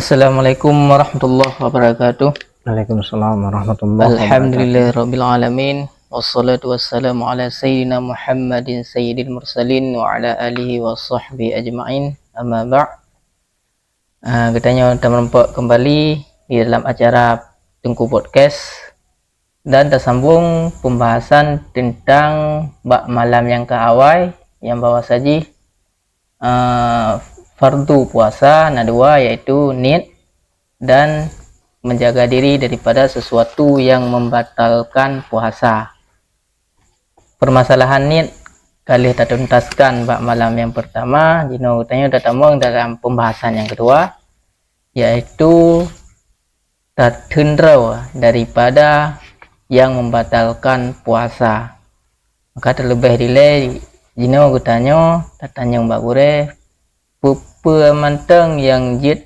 Assalamualaikum warahmatullahi wabarakatuh. Waalaikumsalam warahmatullahi wabarakatuh. Alhamdulillahirabbil alamin. Wassalatu wassalamu ala sayyidina Muhammadin sayyidil mursalin wa ala alihi wa sahbihi ajma'in. Amma ba'. Katanya kita menempat kembali di dalam acara Tengku Podcast dan tersambung pembahasan tentang bab malam yang keawal yang bawa saji fardu puasa nadua, yaitu niat dan menjaga diri daripada sesuatu yang membatalkan puasa. Permasalahan niat kali kita tuntaskan bab malam yang pertama, jino tanya datang dalam pembahasan yang kedua, yaitu tertundra daripada yang membatalkan puasa. Maka terlebih delay jino tanya Mbak Gure pemantang yang jid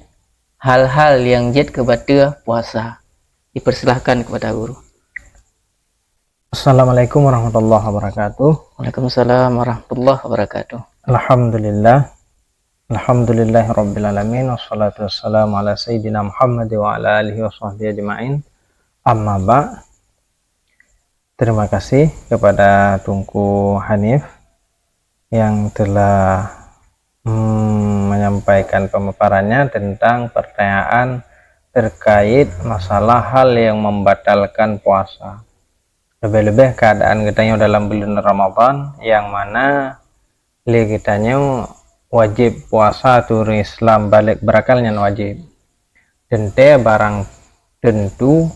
hal-hal yang jid kepada puasa. Dipersilahkan kepada guru. Assalamualaikum warahmatullahi wabarakatuh. Waalaikumsalam warahmatullahi wabarakatuh. Alhamdulillahirabbil alamin, wassalatu wassalamu ala sayyidina Muhammad wa ala alihi wa sahbihi ajma'in. Amma ba'. Terima kasih kepada Tunku Hanif yang telah menyampaikan pemaparannya tentang pertanyaan terkait masalah hal yang membatalkan puasa. Lebih-lebih keadaan kitanya dalam bulan Ramadan yang mana kitanya wajib puasa tur Islam balik berakalnya wajib. Dan barang tentu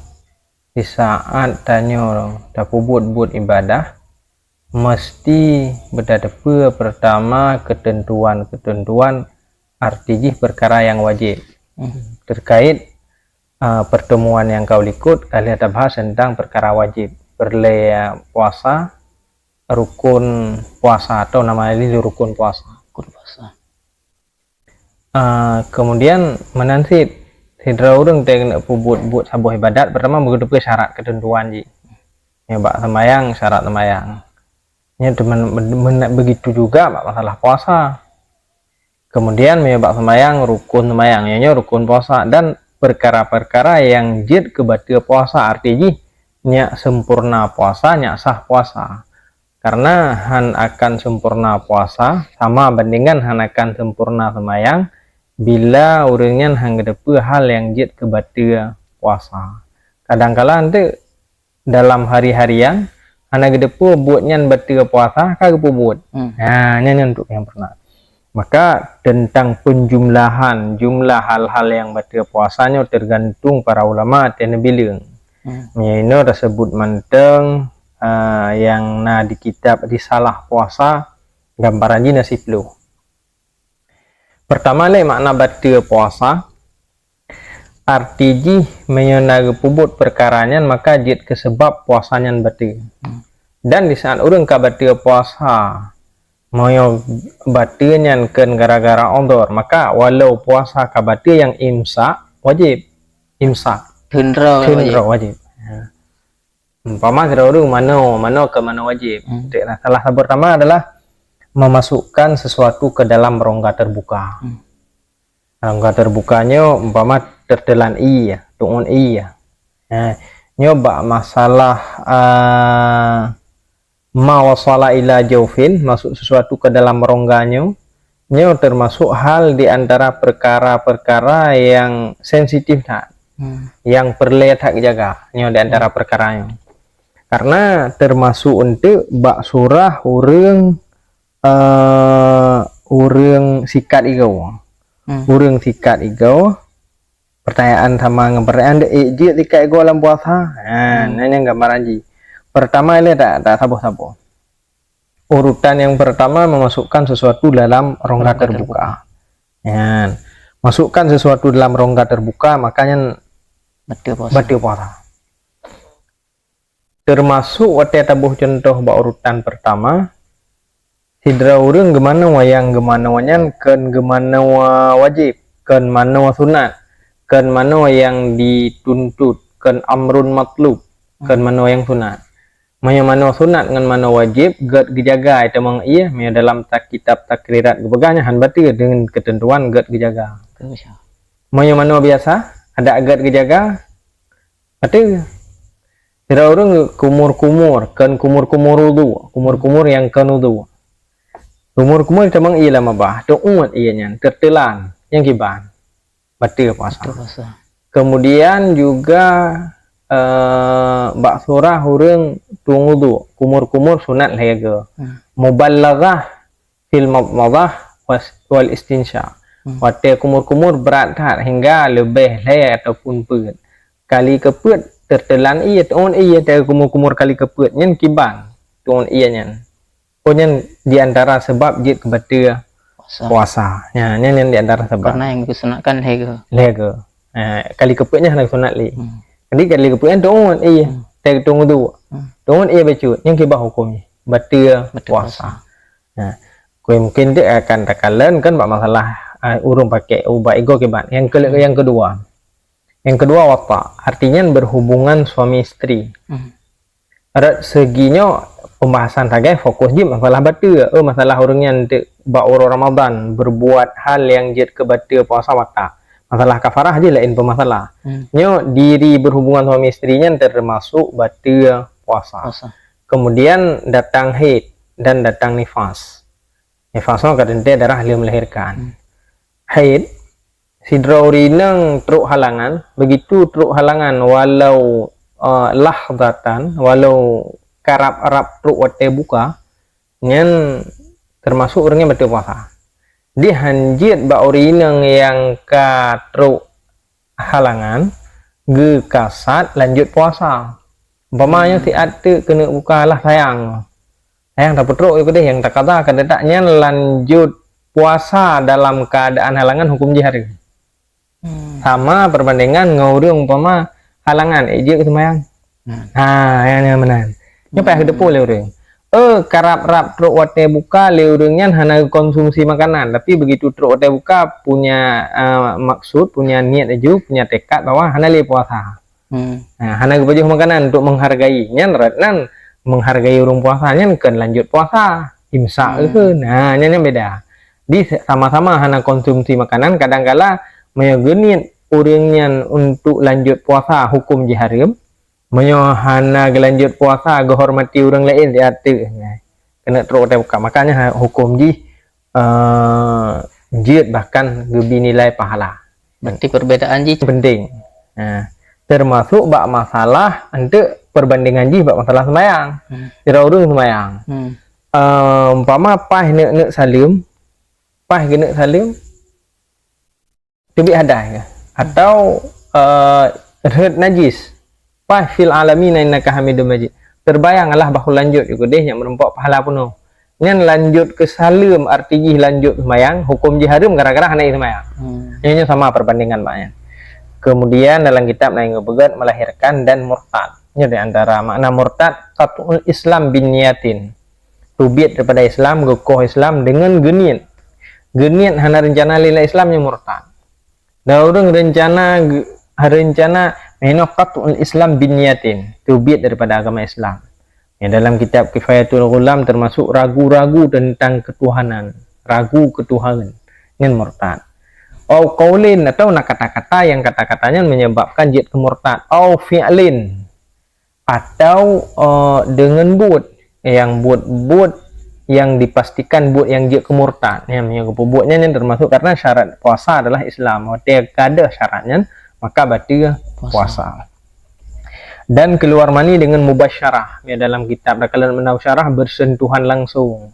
di saat tanya buat ibadah mesti berdadepe pertama ketentuan artinya perkara yang wajib terkait pertemuan yang kau ikut. Kali ada bahas tentang perkara wajib berlaya puasa, rukun puasa atau namanya ini rukun puasa. Kemudian menansib hidra urang tengok buat sebuah ibadat pertama begitu syarat ketentuan ji bak sembayang, syarat sembayang begitu juga masalah puasa. Kemudian menyebab sembahyang, rukun sembahyang, rukun puasa dan perkara-perkara yang jid kebatil puasa, artinya nyak sempurna puasa, nyak sah puasa. Karena han akan sempurna puasa sama bandingan han akan sempurna sembahyang bila orangnya han gedepe hal yang jid kebatil puasa. Kadang-kala nanti dalam hari-harian anak gedepe buatnya batil puasa kagak buat. Nyanyi untuk yang pernah. Maka tentang penjumlahan jumlah hal-hal yang batil puasanya tergantung para ulama dan bilang. Ini tersebut manteng yang di kitab risalah puasa gambaran ji nasib lu. Pertama makna batil puasa artinya menyenaga pubut perkaranya maka jid kesebab puasanya batil. Dan di saat orang kabatil puasa moyo batilnya ken gara-gara ondor, maka walau puasa kabatil yang imsak wajib imsak tundra wajib. Umpama kira orang mana ke mana wajib. Salah satu pertama adalah memasukkan sesuatu ke dalam rongga terbuka. Rongga terbukanya umpama tertelan tungun nyoba masalah mawasala ila jaufin, masuk sesuatu ke dalam rongganya, termasuk hal di antara perkara-perkara yang sensitif yang perlu tak jaga di antara perkaranya. Karena termasuk untuk bak surah urang sikat igau. Urang sikat igau. Pertanyaan sama ngepertanyaan jid sikat igau dalam puasa. Nanya gambaran ji. Pertama ini tak sabo-sabo. Urutan yang pertama memasukkan sesuatu dalam rongga terbuka. Masukkan sesuatu dalam rongga terbuka makanya batil puasa. Termasuk waktu tabuh contoh urutan pertama hidra urang gemana wayang gemana wanyan ken gemana wajib ken mana sunat ken mana yang dituntut ken amrun matlub ken mana yang sunat. Mana sunat dengan mana wajib gad dijaga itu mang iya dalam kitab takrirat kebeganya han batil dengan ketentuan gad dijaga. Moyo mano biasa ada agat kejaga ada kira orang kumur-kumur kan kumur-kumur udu kumur-kumur yang kan udu kumur-kumur temang iya lama bah tu umat ianya tertelan yang kiban batil puasa. Kemudian juga bak surah orang tung udu kumur-kumur sunat lega muballaghah fil madmadah wal istinsya. Wate kumur-kumur berat hingga lebih leh ataupun pun kali keput tertelan iya tuan iya dari kumur-kumur kali keput nyen kibang tuan iya nyen punyen di antara sebab jid kebatia puasa ya nyen di antara sebab karena yang disunatkan lega kali keputnya hendak sunat li jadi kali keputnya tuan iya dari tunggu tu tuan iya becut nyen kibang hukumnya batia puasa nah kue mungkin dia akan takalan kan masalah urung pakai ubah ego kibat yang kedua wata artinya berhubungan suami istri ada seginya pembahasan tagai fokus je masalah batia masalah orangnya untuk baur Ramadan berbuat hal yang jid ke batia puasa wata masalah kafarah je lain pemasalah nyo diri berhubungan suami istrinya termasuk batia puasa. Kemudian datang haid dan datang nifas kadang darah dia melahirkan haid sidrauri nang truk halangan begitu truk halangan walau lahdatan walau karap-arap truk wate buka nyen termasuk orangnya betul puasa di hanjit bauri nang yang ka truk halangan ge kasat lanjut puasa umpamanya si ate kena buka lah sayang dapat truk itu deh yang tak kata kedetaknya lanjut puasa dalam keadaan halangan hukum jihari sama perbandingan ngurung umpama halangan ejek semayang yang menan nyapa ke depo le urang karap-rap truk wate buka le urangnya hana konsumsi makanan tapi begitu truk wate buka punya maksud punya niat aja punya tekad bahwa hana le puasa hana baju makanan untuk menghargai nyan ratnan menghargai urung puasanya kan lanjut puasa imsak itu nyanyi beda di sama-sama hana konsumsi makanan kadang-kala menyegeniat orangnya untuk lanjut puasa hukum jiharim hana lanjut puasa gehormati orang lain di hati kena terus buka makanya hukum jid bahkan lebih nilai pahala berarti perbedaan ji penting termasuk bak masalah untuk perbandingan bak masalah semayang kira urung semayang umpama pah nek salim lebih ada ya atau red najis pah fil alamin innaka hamidum majid terbayang Allah bahul lanjut itu deh yang merempok pahala penuh nyan lanjut ke salim artinya lanjut semayang hukum jiharim gara-gara hana semayang ini sama perbandingan banyak. Kemudian dalam kitab Naing Begat melahirkan dan murtad ini di antara makna murtad qatul Islam bin niyatin tubit daripada Islam gokoh Islam dengan geniat hana rencana lila Islamnya murtad dah orang rencana menokatul Islam bin niyatin tubit daripada agama Islam ya dalam kitab Kifayatul Ghulam termasuk ragu-ragu tentang ketuhanan ini murtad qaulin atau kata-kata yang kata-katanya menyebabkan jid kemurtad fi'lin atau dengan buat yang dipastikan buat yang dia kemurtad yang buatnya yang termasuk karena syarat puasa adalah Islam ada syaratnya maka batil puasa dan keluar mani dengan mubasyarah ya dalam kitab Dakalan Menasyarah bersentuhan langsung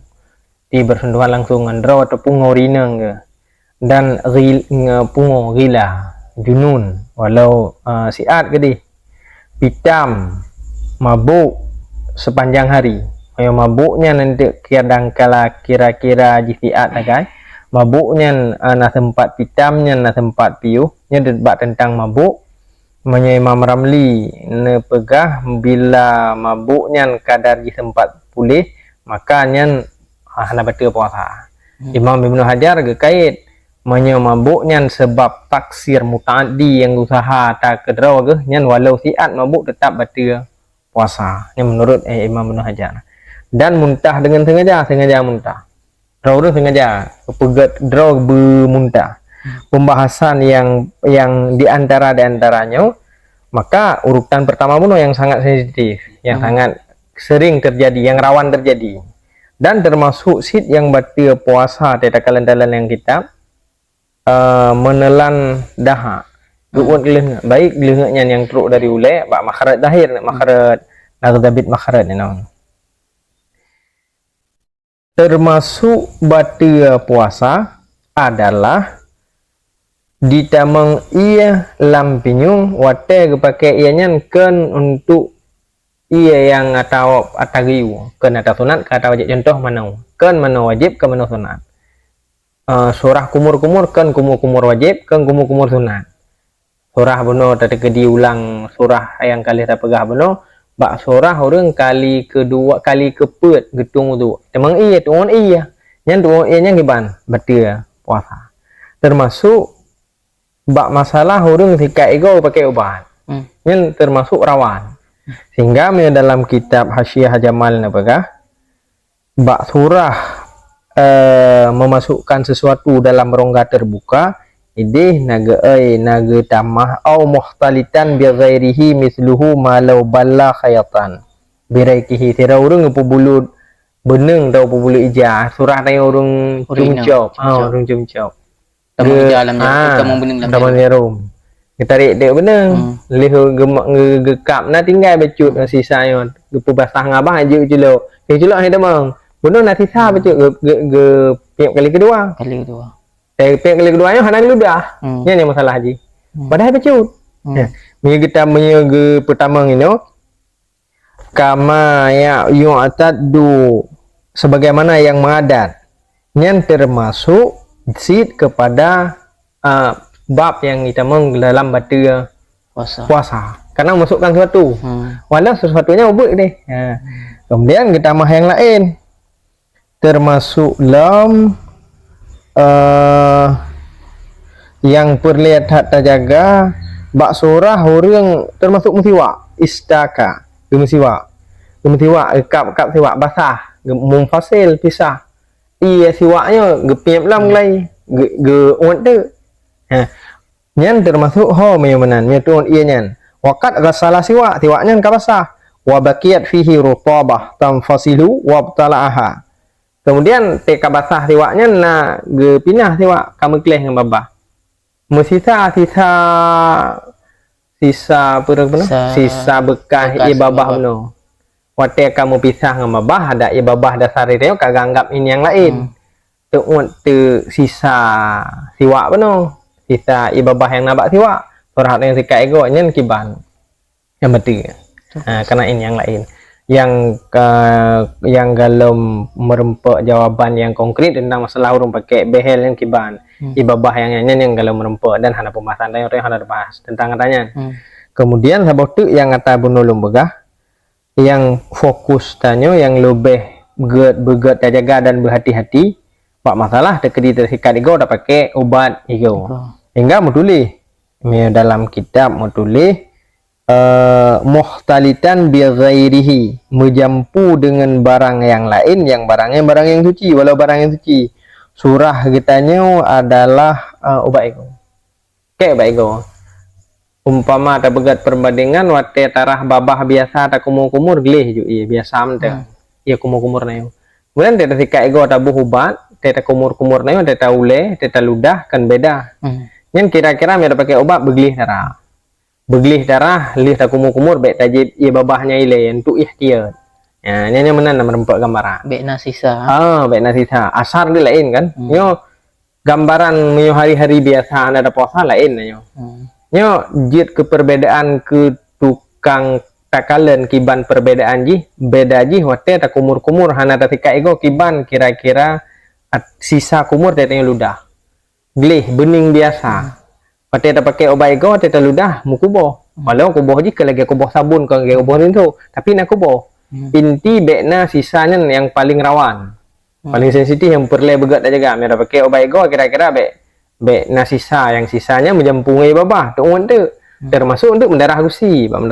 andraw ataupun ngorinang dan pungo gila junun walau siat gede pitam mabuk sepanjang hari mabuknya nanti kadang-kala kira-kira jifiat guys mabuknya na tempat pitamnya na tempat piuhnya debat tentang mabuk Imam Ramli pegah bila mabuknya kadar di tempat pulih makanya hana batil puasa Imam Ibnu Hajar gekait mabuknya sebab taksir muta'addi yang usaha tak kedraw nyan walau siat mabuk tetap batil puasa yang menurut Imam Ibnu Hajar dan muntah dengan sengaja muntah draw sengaja pegat draw bermuntah pembahasan yang diantaranya, maka urutan pertama pun yang sangat sensitif, yang sangat sering terjadi, yang rawan terjadi, dan termasuk sit yang batia puasa teta kalian yang kita menelan dahak baik gelengnya yang teruk dari ule bak makharat dahir makharat nagdabit makharat termasuk batia puasa adalah ditamang ia lampinyung wate kepake ianya ken untuk ia yang atau atagiu ken atau sunat kata wajib contoh manau ken manau wajib ke manau sunat surah kumur-kumur kan kumur-kumur wajib kan kumur-kumur sunat surah beno tadi diulang surah yang kali tak pegah beno bak surah orang kali kedua kali keput getung tu temang iya tuan iya yang tuan iya yang giban betul puasa termasuk bak masalah orang tika ego pakai obat yang termasuk rawan sehingga dalam kitab Hasyiah Jamal napakah bak surah memasukkan sesuatu dalam rongga terbuka idih naga tamah au muhtalitan bi ghairihi misluhu malau balla khayatan biraikihi tira urang pebulu beneng tau pebulu ija surah tanya urang cumcop urang cumcop tamang jalan tamang beneng tamang jarum tarik dek beneng lih gekap na tinggal becut sisanya basah ngabah aja jelok jelok ni demang benar nanti sah betul kali kedua piap kali keduanya hanan ludah ni masalah haji padahal becut kita menyaga pertama ini kama ya yu'taddu sebagaimana yang mengadat yang termasuk sit kepada bab yang kita dalam batia puasa karena masukkan sesuatu walau sesuatunya ubud deh kemudian kita mah yang lain termasuk dalam yang perlihat terjaga bak surah orang termasuk musiwa istaka musiwa kap siwa basah mumfasil pisah iya siwaknya gepiap lam lay ge onte nyan termasuk ho menyamanan nyatuan iya nyan wakat salah siwaknya ka basah wa baqiyat fihi rutabah tanfasilu wa btalaaha kemudian teka basah siwaknya na ge pinah siwak kamu kleh dengan babah mesisa sisa bekas ibabah no wate kamu pisah dengan babah ada ibabah dasar itu kagak anggap ini yang lain tu sisa siwak beno sisa ibabah yang nabak siwak surah yang sika ego nyen kiban yang betul karena ini yang lain yang kalau merempak jawaban yang konkret tentang masalah urung pakai behel yang kiban ibabah yang nyanyi yang kalau merempak dan hana pembahasan yang hana bahas tentang katanya kemudian sabot tu yang kata bunulung begah yang fokus tanya yang lebih begat jaga dan berhati-hati pak masalah dekedi tersikat ego dah pakai obat ego hingga mutulih dalam kitab mutulih muhtalitan bi ghairihi menjampu dengan barang yang lain yang barang yang suci walau barang yang suci surah kitanya adalah obat ego kayak obat ego umpama ada begat perbandingan wate tarah babah biasa ada kumur-kumur gelih juga iya biasa mente iya kumur-kumur nayo kemudian teta sika ego ada buhubat teta kumur-kumur nayo teta ule teta ludah kan beda yang kira-kira mereka pakai obat beglih darah lih tak kumur-kumur baik tajid ia babahnya ile untuk ihtiyat ya ini mana nama rempak gambaran baik nasisa baik nasisa asar dia lain kan nyo gambaran nyo hari-hari biasa ada puasa lain nyo jid keperbedaan ke tukang takalan kiban perbedaan ji beda ji wate tak kumur-kumur hana tatika ego kiban kira-kira sisa kumur tetenya ludah glih bening biasa pati tak pakai obat ego teta ludah mukubo walau kubo ji lagi kubo sabun ke kubo itu tapi nak kubo inti bekna sisanya yang paling rawan paling sensitif yang perlu begat aja mereka pakai obat ego kira-kira bekna sisa yang sisanya menjampungi babah tu termasuk untuk mendarah gusi kan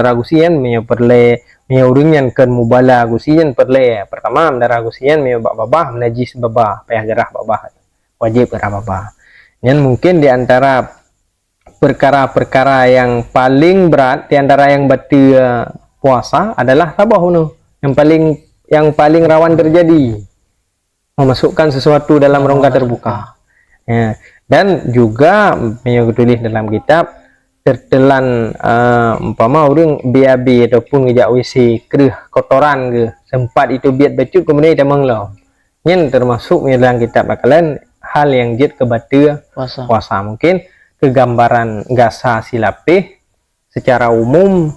perlu urungan kan mubala gusian perlu pertama mendarah gusian babah menajis babah payah jarah babah wajib jarah babah Yang mungkin di antara perkara-perkara yang paling berat di antara yang batal puasa adalah tabah yang paling rawan terjadi, memasukkan sesuatu dalam rongga terbuka. Ya. Dan juga yang tulis dalam kitab tertelan umpama orang BAB ataupun ngejak WC kerih kotoran ke sempat itu biat bacut kemudian dia menglau. Yang termasuk dalam kitab bakalan hal yang jid kebatal puasa. Mungkin kegambaran gasa silapih secara umum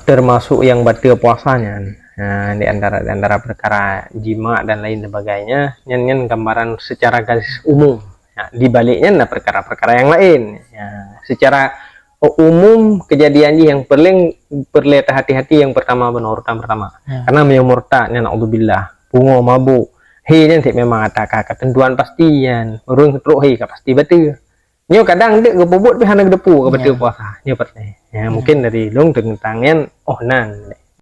termasuk yang batal puasanya. Nah, di antara perkara jima dan lain sebagainya, nyen gambaran secara garis umum. Nah, di baliknya ada perkara-perkara yang lain. Ya, secara umum kejadian yang perlu hati-hati yang pertama pertama. Ya. Karena murtad nya naudzubillah, bungo mabuk. Nya memang ada ketentuan pastian. Urung teruk pasti betul. Nyo kadang dek kebobot pi hana depu ke betul puasa. Nyo pernah. Ya, mungkin dari long tangan nan